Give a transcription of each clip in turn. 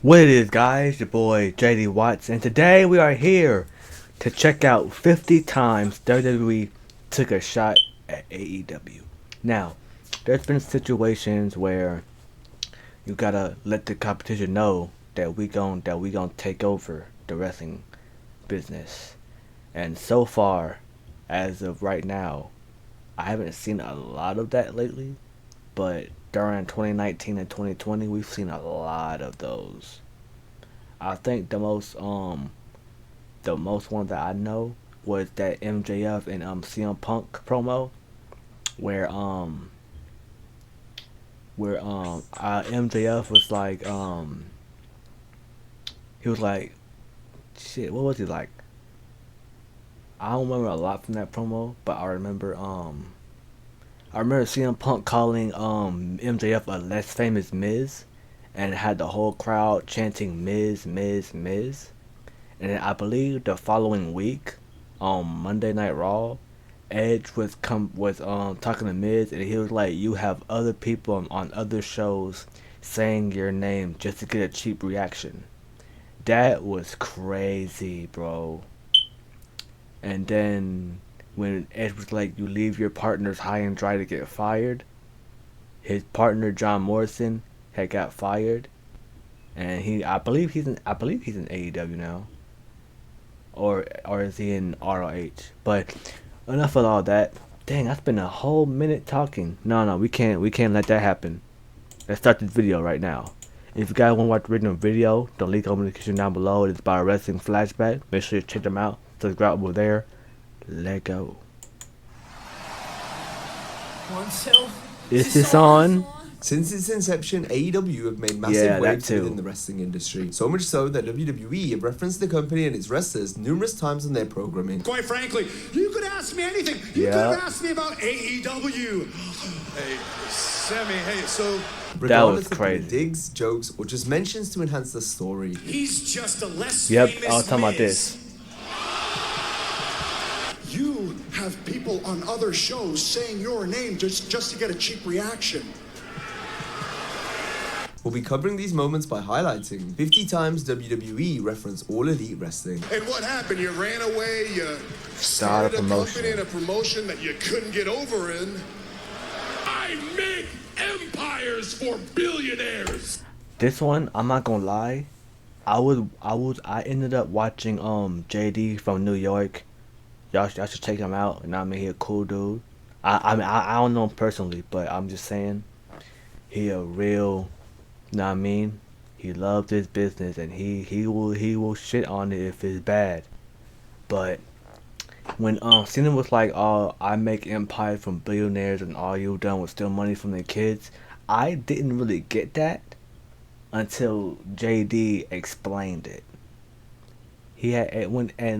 What it is, guys? Your boy JD Watts, and today we are here to check out 50 times WWE took a shot at AEW. Now, there's been situations where you gotta let the competition know that we gon' take over the wrestling business. And so far, as of right now, I haven't seen a lot of that lately, but during 2019 and 2020, we've seen a lot of those. I think the most one that I know was that MJF and CM Punk promo where MJF was like he was like, shit, what was he like? I don't remember a lot from that promo, but I remember CM Punk calling MJF a less famous Miz, and it had the whole crowd chanting Miz, Miz, Miz. And then I believe the following week, on Monday Night Raw, Edge was talking to Miz, and he was like, "You have other people on other shows saying your name just to get a cheap reaction." That was crazy, bro. And then when Edge was like, "You leave your partners high and dry to get fired," his partner John Morrison had got fired, and I believe he's in AEW now, or is he in ROH? But enough of all that. Dang, I spent a whole minute talking. No, we can't let that happen. Let's start this video right now. If you guys want to watch the original video, the link in the description down below. It's by Wrestling Flashback. Make sure you check them out. Subscribe over there. Let go. Is this on? Since its inception, AEW have made massive waves within the wrestling industry. So much so that WWE have referenced the company and its wrestlers numerous times in their programming. Quite frankly, you could ask me anything. You could have asked me about AEW. Hey, Sammy, so... Regardless of the digs, jokes, or just mentions to enhance the story. He's just a less famous I was talking about this. You have people on other shows saying your name just to get a cheap reaction. We'll be covering these moments by highlighting 50 times WWE reference All Elite Wrestling. And what happened? You ran away, you started a company and a promotion that you couldn't get over in. I make empires for billionaires. This one, I'm not gonna lie, I ended up watching JD from New York. Y'all should check him out. And I mean, he a cool dude. I don't know him personally, but I'm just saying, he a real. Know what I mean? He loves his business, and he will shit on it if it's bad. But when Cena was like, "Oh, I make empire from billionaires, and all you done was steal money from their kids," I didn't really get that until JD explained it. He had when I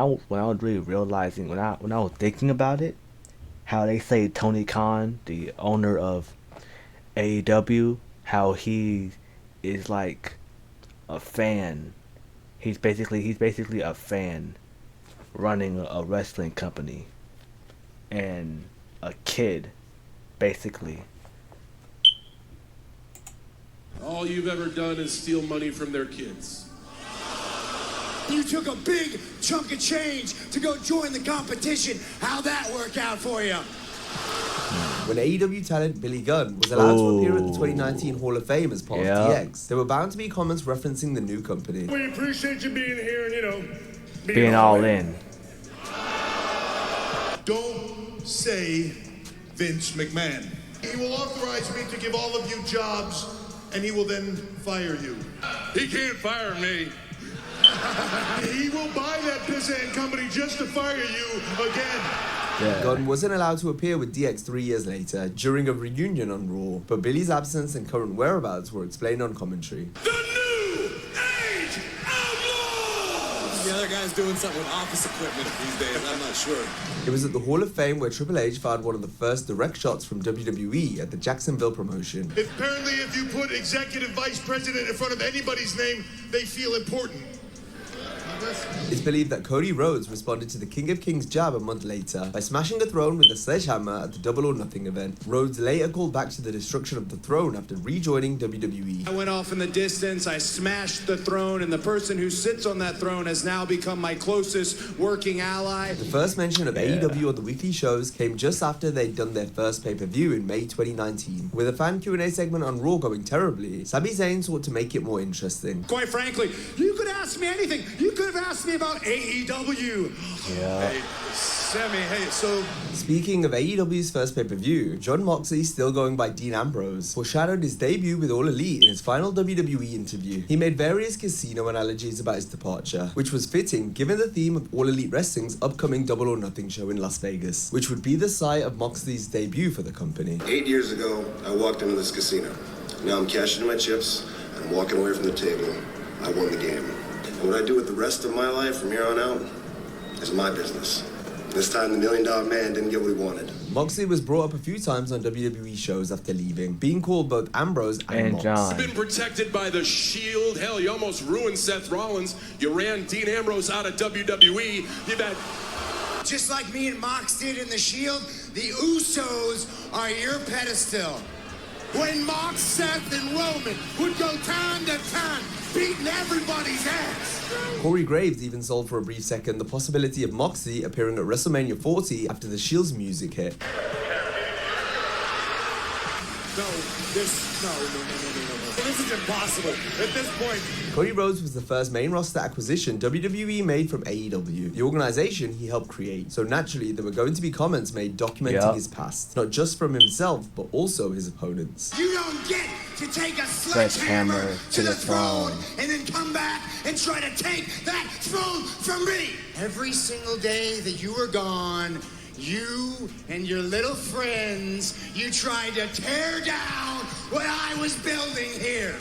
was really realizing when I was thinking about it, how they say Tony Khan, the owner of AEW, how he is like a fan. He's basically a fan running a wrestling company, and a kid, basically. All you've ever done is steal money from their kids. You took a big chunk of change to go join the competition. How'd that work out for you? When AEW talent Billy Gunn was allowed to appear at the 2019 Hall of Fame as part of DX, there were bound to be comments referencing the new company. We appreciate you being here and, being all in. Don't say Vince McMahon. He will authorize me to give all of you jobs, and he will then fire you. He can't fire me. He will buy that pissant company just to fire you again. Yeah. Gunn wasn't allowed to appear with DX 3 years later during a reunion on Raw, but Billy's absence and current whereabouts were explained on commentary. The new age outlaws! The other guy's doing something with office equipment these days, I'm not sure. It was at the Hall of Fame where Triple H fired one of the first direct shots from WWE at the Jacksonville promotion. Apparently, if you put executive vice president in front of anybody's name, they feel important. It's believed that Cody Rhodes responded to the King of Kings jab a month later by smashing a throne with a sledgehammer at the Double or Nothing event. Rhodes later called back to the destruction of the throne after rejoining WWE. I went off in the distance, I smashed the throne, and the person who sits on that throne has now become my closest working ally. The first mention of AEW on the weekly shows came just after they'd done their first pay-per-view in May 2019. With a fan Q&A segment on Raw going terribly, Sami Zayn sought to make it more interesting. Quite frankly, you could ask me anything. You could have asked me about AEW. Yeah. Hey, Sammy, hey, so... Speaking of AEW's first pay-per-view, Jon Moxley, still going by Dean Ambrose, foreshadowed his debut with All Elite in his final WWE interview. He made various casino analogies about his departure, which was fitting given the theme of All Elite Wrestling's upcoming Double or Nothing show in Las Vegas, which would be the site of Moxley's debut for the company. 8 years ago, I walked into this casino. Now I'm cashing in my chips, and I'm walking away from the table. I won the game. And what I do with the rest of my life from here on out is my business. This time, the $1 Million Man didn't get what he wanted. Moxley was brought up a few times on WWE shows after leaving, being called both Ambrose and Mox. John. Been protected by the Shield. Hell, you almost ruined Seth Rollins. You ran Dean Ambrose out of WWE. You've had... Just like me and Mox did in the Shield, the Usos are your pedestal. When Mox, Seth, and Roman would go time to time, beating everybody's ass. Corey Graves even sold for a brief second the possibility of Moxley appearing at WrestleMania 40 after the Shield's music hit. No. This is impossible. At this point... Cody Rhodes was the first main roster acquisition WWE made from AEW, the organization he helped create. So naturally, there were going to be comments made documenting his past, not just from himself, but also his opponents. You don't get to take a sledgehammer to the throne and then come back and try to take that throne from me. Every single day that you were gone, you and your little friends, you tried to tear down what I was building here.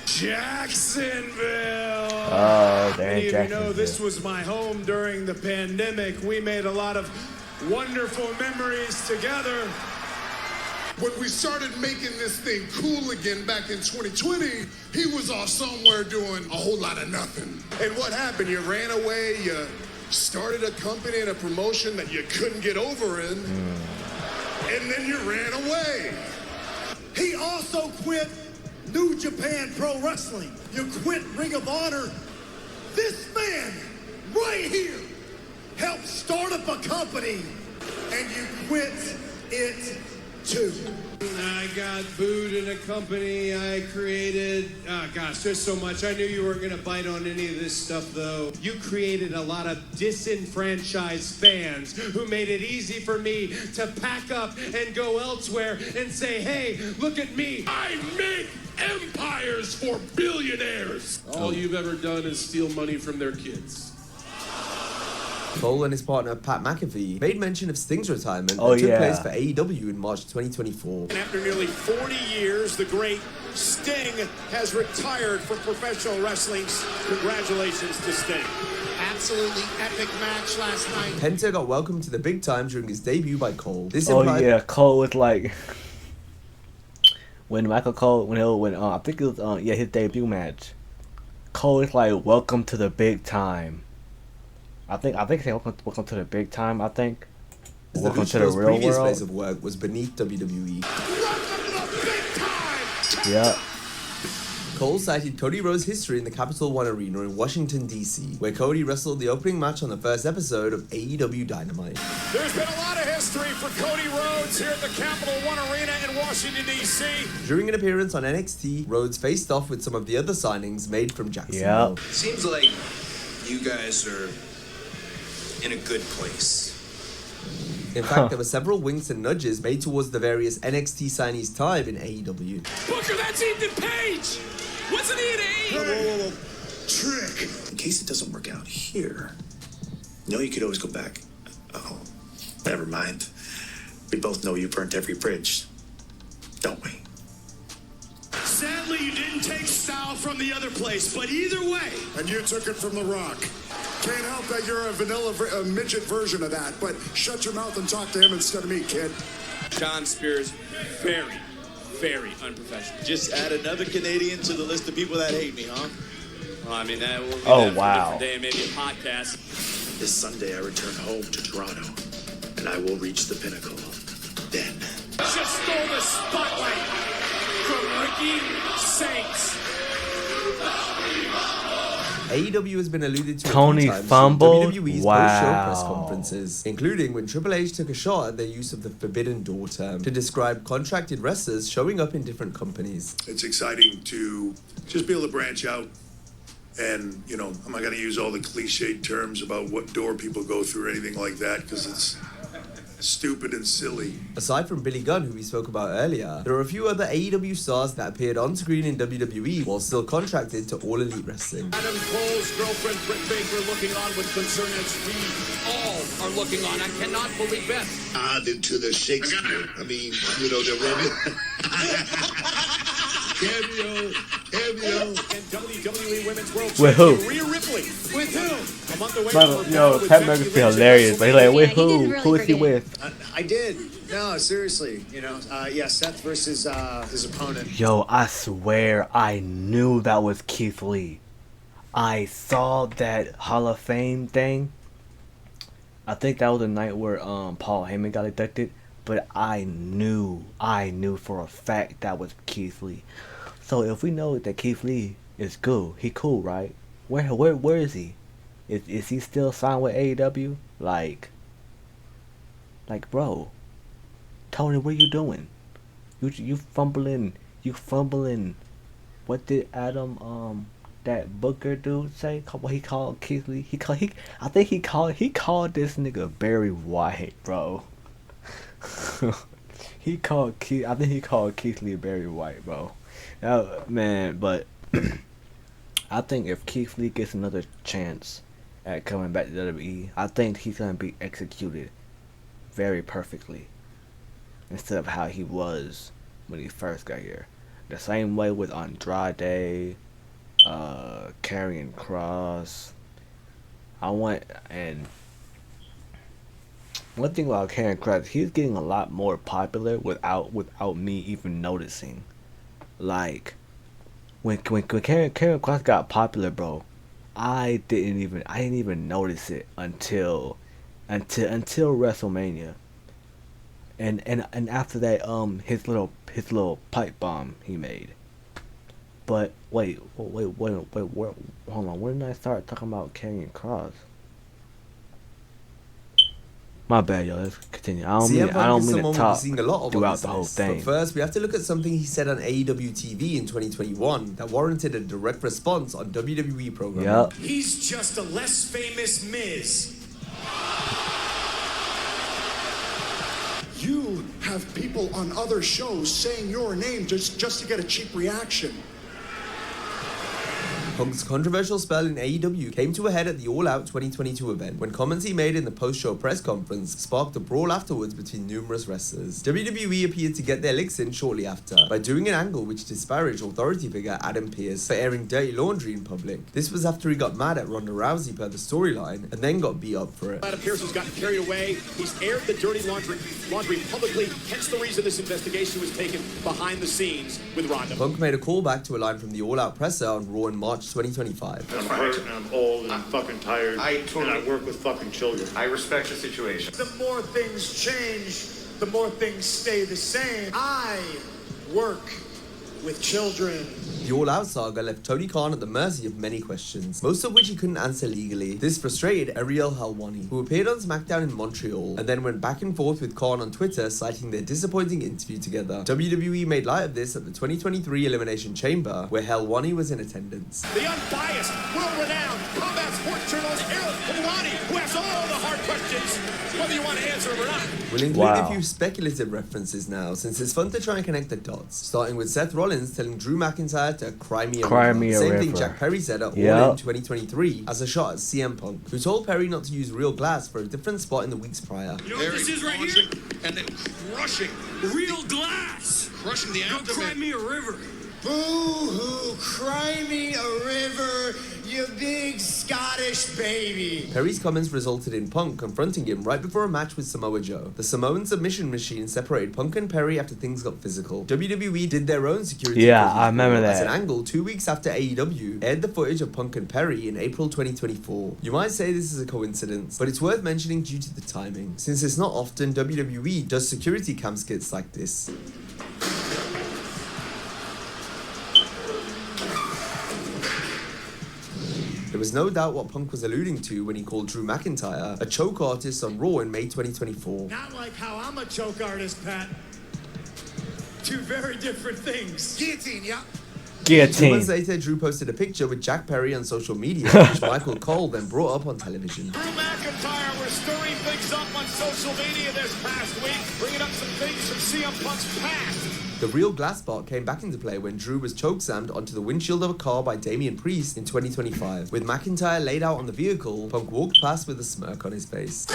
Jacksonville! Oh, they're in Many of you know Jacksonville. this was my home during the pandemic. We made a lot of wonderful memories together. When we started making this thing cool again back in 2020, he was off somewhere doing a whole lot of nothing. And what happened? You ran away, you started a company and a promotion that you couldn't get over in, and then you ran away. He also quit New Japan Pro Wrestling. You quit Ring of Honor. This man right here helped start up a company, and you quit it too. I got booed in a company I created. Oh gosh, there's so much. I knew you weren't gonna bite on any of this stuff though. You created a lot of disenfranchised fans who made it easy for me to pack up and go elsewhere and say, hey, look at me. I make empires for billionaires. All you've ever done is steal money from their kids. Cole and his partner Pat McAfee made mention of Sting's retirement Oh, that took yeah. place for AEW in March 2024. After nearly 40 years, the great Sting has retired from professional wrestling. Congratulations to Sting. Absolutely epic match last night. Penta got welcomed to the big time during his debut by Cole. This Oh implied yeah, Cole was like when Michael Cole I think it was his debut match. Cole is like, welcome to the big time. I think he said welcome to the big time. I think welcome to the real previous world. place of work was beneath WWE. Welcome to the big time. Yeah. Cole cited Cody Rhodes' history in the Capital One Arena in Washington, D.C., where Cody wrestled the opening match on the first episode of AEW Dynamite. There's been a lot of history for Cody Rhodes here at the Capital One Arena in Washington, D.C. During an appearance on NXT, Rhodes faced off with some of the other signings made from Jacksonville. Seems like you guys are in a good place. In fact, there were several winks and nudges made towards the various NXT signees' time in AEW. Booker, that's Ethan Page! Wasn't he in AEW? Trick. In case it doesn't work out here, you know you could always go back. Oh, never mind. We both know you burnt every bridge, don't we? Sadly, you didn't take style from the other place, but either way. And you took it from The Rock. Can't help that you're a vanilla midget version of that, but shut your mouth and talk to him instead of me, kid. John Spears, very unprofessional. Just add another Canadian to the list of people that hate me, huh? Well, I mean, that will be Oh, that for a wow. different day and maybe a podcast. This Sunday, I return home to Toronto, and I will reach the pinnacle. Then. Just stole the spotlight from Ricky Saints. AEW has been alluded to Tony a few times fumbled? during WWE's Wow. post-show press conferences, including when Triple H took a shot at their use of the Forbidden Door term to describe contracted wrestlers showing up in different companies. It's exciting to just be able to branch out. And, you know, I'm not going to use all the cliched terms about what door people go through or anything like that because it's stupid and silly. Aside from Billy Gunn, who we spoke about earlier, there are a few other AEW stars that appeared on screen in WWE while still contracted to All Elite Wrestling. Adam Cole's girlfriend, Britt Baker, looking on with concern as we all are looking on. I cannot believe that. Added to the Shakespeare. I mean, you know, the Roman. Cameo. And WWE Women's World With who? Champion Rhea Ripley. With who? A month away Brother, from her yo, battle with Pat Becky McAfee Lynch. hilarious, but he's like, with Yeah, he who? didn't really Who is he forget. with? I did. No, seriously. You know, yeah, Seth versus his opponent. Yo, I swear I knew that was Keith Lee. I saw that Hall of Fame thing. I think that was the night where Paul Heyman got inducted, but I knew for a fact that was Keith Lee. So if we know that Keith Lee is cool, he cool, right? Where is he? Is he still signed with AEW? Like, bro, Tony, what are you doing? You fumbling. What did Adam that Booker dude say? What he called Keith Lee? I think he called this nigga Barry White, bro. I think he called Keith Lee Barry White, bro. Man, but I think if Keith Lee gets another chance at coming back to WWE, I think he's gonna be executed very perfectly instead of how he was when he first got here. The same way with Andrade, Karrion Kross. And one thing about Karrion Kross, he's getting a lot more popular without me even noticing. Like when Karrion Kross got popular, bro, I didn't even notice it until WrestleMania. And after that, his little pipe bomb he made. But wait, hold on. When did I start talking about Karrion Kross? My bad, yo. Let's continue. I don't mean to talk throughout the whole thing. But first, we have to look at something he said on AEW TV in 2021 that warranted a direct response on WWE programming. Yep. He's just a less famous Miz. You have people on other shows saying your name just to get a cheap reaction. Punk's controversial spell in AEW came to a head at the All Out 2022 event when comments he made in the post-show press conference sparked a brawl afterwards between numerous wrestlers. WWE appeared to get their licks in shortly after by doing an angle which disparaged authority figure Adam Pearce for airing dirty laundry in public. This was after he got mad at Ronda Rousey per the storyline and then got beat up for it. Adam Pearce has gotten carried away. He's aired the dirty laundry publicly, hence the reason this investigation was taken behind the scenes with Ronda. Punk made a callback to a line from the All Out presser on Raw in March 2025. I'm hurt and I'm old and I'm fucking tired and I work with fucking children. I respect the situation. The more things change, the more things stay the same. I work with children. The All Out saga left Tony Khan at the mercy of many questions, most of which he couldn't answer legally. This frustrated Ariel Helwani, who appeared on SmackDown in Montreal, and then went back and forth with Khan on Twitter, citing their disappointing interview together. WWE made light of this at the 2023 Elimination Chamber, where Helwani was in attendance. The unbiased, world-renowned combat sports journalist Ariel Helwani, who asks all the hard questions, whether you want to answer them or not. We'll include a few speculative references now, since it's fun to try and connect the dots, starting with Seth Rollins telling Drew McIntyre to cry me a river. Same thing Jack Perry said at All In 2023 as a shot at CM Punk, who told Perry not to use real glass for a different spot in the weeks prior. You know what this is right here? And then crushing real glass. Crushing the abdomen. Cry me a river. Boo-hoo, cry me a river. you big Scottish baby. Perry's comments resulted in Punk confronting him right before a match with Samoa Joe. The Samoan submission machine separated Punk and Perry after things got physical. WWE did their own security. Yeah, I remember that. As an angle 2 weeks after AEW aired the footage of Punk and Perry in April 2024. You might say this is a coincidence, but it's worth mentioning due to the timing, since it's not often WWE does security cam skits like this. There was no doubt what Punk was alluding to when he called Drew McIntyre a choke artist on Raw in May 2024. Not like how I'm a choke artist, Pat. Two very different things. Guillotine, yeah. 2 Guillotine. months later, Drew posted a picture with Jack Perry on social media, which Michael Cole then brought up on television. Drew McIntyre was stirring things up on social media this past week, bringing up some things from CM Punk's past. The real glass spot came back into play when Drew was chokeslammed onto the windshield of a car by Damian Priest in 2025. With McIntyre laid out on the vehicle, Punk walked past with a smirk on his face.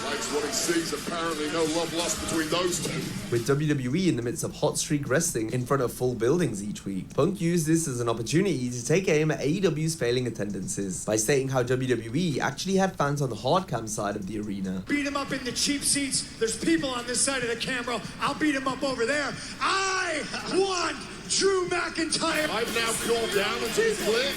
Likes what he sees, apparently no love lost between those two. With WWE in the midst of hot streak wrestling in front of full buildings each week, Punk used this as an opportunity to take aim at AEW's failing attendances by stating how WWE actually had fans on the hard cam side of the arena. Beat him up in the cheap seats. There's people on this side of the camera. I'll beat him up over there. I want Drew McIntyre. I've now cooled down and to be clear,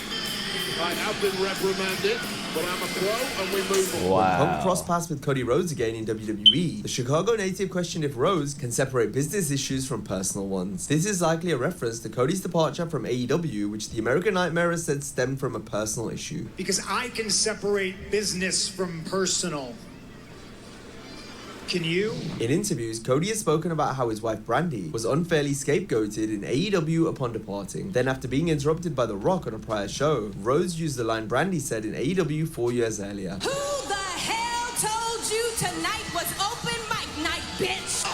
I have been reprimanded, but I'm a pro and we move on. Wow. Punk crossed paths with Cody Rhodes again in WWE. The Chicago native questioned if Rhodes can separate business issues from personal ones. This is likely a reference to Cody's departure from AEW, which the American Nightmare has said stemmed from a personal issue. Because I can separate business from personal. Can you? In interviews, Cody has spoken about how his wife Brandy was unfairly scapegoated in AEW upon departing. Then after being interrupted by The Rock on a prior show, Rhodes used the line Brandy said in AEW 4 years earlier. Who the hell told you tonight was open mic night, bitch?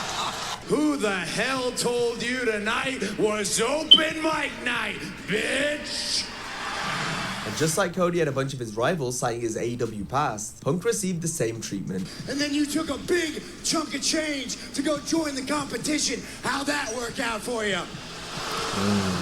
Who the hell told you tonight was open mic night, bitch? And just like Cody had a bunch of his rivals citing his AEW past, Punk received the same treatment. And then you took a big chunk of change to go join the competition. How'd that work out for you?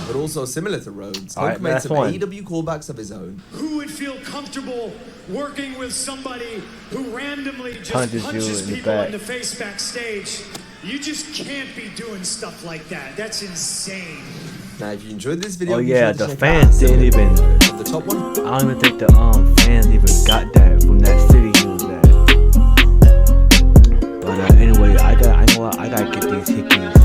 But also similar to Rhodes, All Punk right, made last some one. AEW callbacks of his own. Who would feel comfortable working with somebody who randomly just Punches you punches in the people back. in the face backstage? You just can't be doing stuff like that. That's insane. Now, if you enjoyed this video, Oh be yeah, sure to the check fans out didn't even. the top one. I don't even think the fans even got that from that city he was at. But anyway, I gotta get these hickeys.